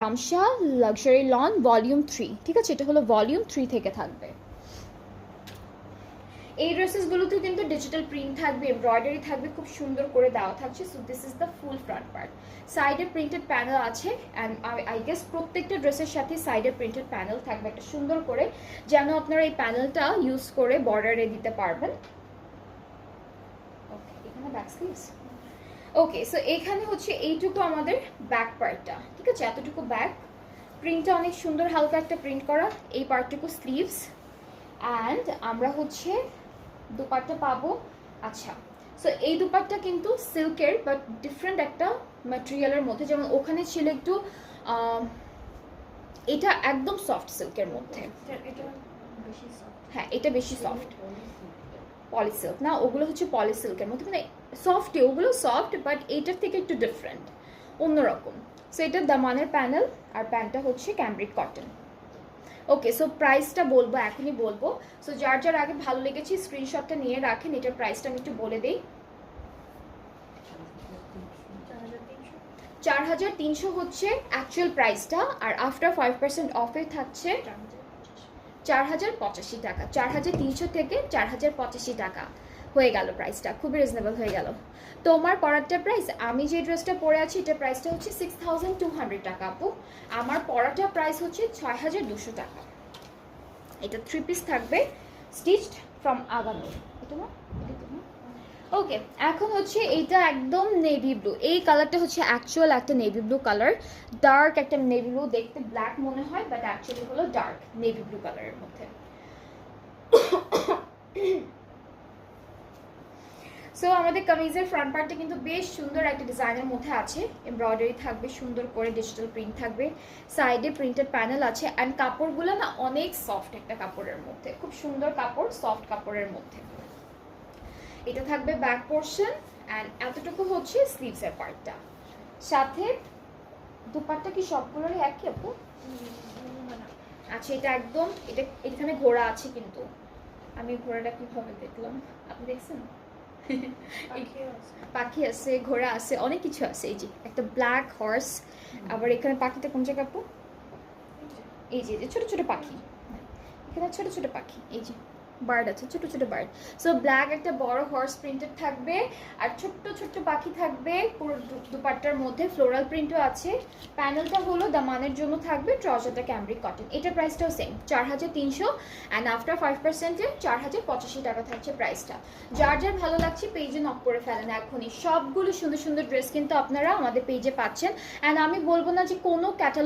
তামশা luxury loan volume 3, ঠিক আছে? এটা হলো ভলিউম 3 থেকে থাকবে। এই ড্রেসেসগুলোতে কিন্তু ডিজিটাল প্রিন্ট থাকবে, এমব্রয়ডারি থাকবে, খুব সুন্দর করে দেওয়া থাকছে। So this is the full front part. সাইডে প্রিন্টেড প্যানেল আছে অ্যান্ড আই গেস প্রত্যেকটা ড্রেসের সাথে সাইডে প্রিন্টেড প্যানেল থাকবে একটা সুন্দর করে, যেন আপনারা এই প্যানেলটা ইউজ করে বর্ডারে দিতে পারবেন। ওকে, এখানে ব্যাক স্লিভস। ওকে, সো এখানে হচ্ছে এইটুকু আমাদের ব্যাক পার্টটা, ঠিক আছে? এতটুকু ব্যাক, প্রিন্টটা অনেক সুন্দর, হালকা একটা প্রিন্ট করা। এই পার্টটুকু স্লিভস অ্যান্ড আমরা হচ্ছে দুপাট্টা পাবো। আচ্ছা, সো এই দুপাট্টা কিন্তু সিল্কের বাট ডিফারেন্ট একটা ম্যাটেরিয়ালের মধ্যে, যেমন ওখানে ছিল একটু এটা একদম সফট সিল্কের মধ্যে। হ্যাঁ, এটা বেশি সফট। পলি সিল্ক না, ওগুলো হচ্ছে পলি সিল্কের মধ্যে, মানে সফটই, ওগুলো সফট বাট এইটার থেকে একটু ডিফারেন্ট, অন্যরকম। সো এটা দামানের প্যানেল আর প্যান্টটা হচ্ছে ক্যামব্রিক কটন। ওকে, সো প্রাইসটা বলবো, এখনই বলবো। সো যার যার আগে ভালো লেগেছে স্ক্রিনশটটা নিয়ে রাখেন। এটার প্রাইসটা আমি একটু বলে দিই। 4300 হচ্ছে অ্যাকচুয়াল প্রাইসটা, আর আফটার 5% অফে থাকছে 4085 টাকা। 4300 থেকে 4085 টাকা হয়ে গেল প্রাইসটা, খুবই রিজনেবল হয়ে গেল। তোমার পরাটার প্রাইস, আমি যে ড্রেসটা পরে আছি এটার প্রাইসটা হচ্ছে 6200 টাকা আপু। আমার পরাটা প্রাইস হচ্ছে 6200 টাকা। এটা 3 পিস থাকবে, স্টিচড ফ্রম আগানো। এটা না, ওকে। এখন হচ্ছে এইটা একদম নেভি ব্লু, এই কালারটা হচ্ছে অ্যাকচুয়াল একটা নেভি ব্লু কালার, ডার্ক একটা নেভি ব্লু, দেখতে ব্ল্যাক মনে হয় বাট অ্যাকচুয়ালি হলো ডার্ক নেভি ব্লু কালারের মধ্যে। সো আমাদের কামিজের ফ্রন্ট পার্টটা কিন্তু বেশ সুন্দর একটা ডিজাইনের মধ্যে আছে, এমব্রয়ডারি থাকবে, সুন্দর করে ডিজিটাল প্রিন্ট থাকবে, সাইডে প্রিন্টেড প্যানেল আছে অ্যান্ড কাপড়গুলো না অনেক সফট একটা কাপড়ের মধ্যে, খুব সুন্দর কাপড়, সফট কাপড়ের মধ্যে। এটা থাকবে ব্যাক পোর্শন অ্যান্ড এতটুকু হচ্ছে স্লিভসের পার্টটা, সাথে দুপাট্টা কি সবগুলোরই একই আপু? আচ্ছা, এটা একদম, এটা এখানে ঘোড়া আছে, কিন্তু আমি ঘোড়াটা কিভাবে দেখলাম, আপনি দেখছেন? পাখি আছে, ঘোড়া আছে, অনেক কিছু আছে। এই যে একটা ব্ল্যাক হর্স, আবার এখানে পাখিটা কোন জায়গা আপু? এই যে ছোট ছোট পাখি, এখানে ছোট ছোট পাখি, এই যে বার্ড আছে, ছোট ছোট বার্ড। সো ব্ল্যাক একটা বড় হর্স প্রিন্টেড থাকবে আর ছোট্ট ছোট্ট পাখি থাকবে পুরো দুপাট্টার মধ্যে, ফ্লোরাল প্রিন্টও আছে। প্যানেলটা হলো দামানের জন্য থাকবে, ট্রাউজারটা ক্যামব্রিক কটন। এটার প্রাইসটাও সেম 4300 অ্যান্ড আফটার 5%-এ 4085 টাকা থাকছে প্রাইসটা। যার যার ভালো লাগছে পেজে নক করে ফেলেন এখনই। সবগুলো সুন্দর সুন্দর ড্রেস কিন্তু আপনারা আমাদের পেজে পাচ্ছেন অ্যান্ড আমি বলবো না যে কোনো ক্যাটালগ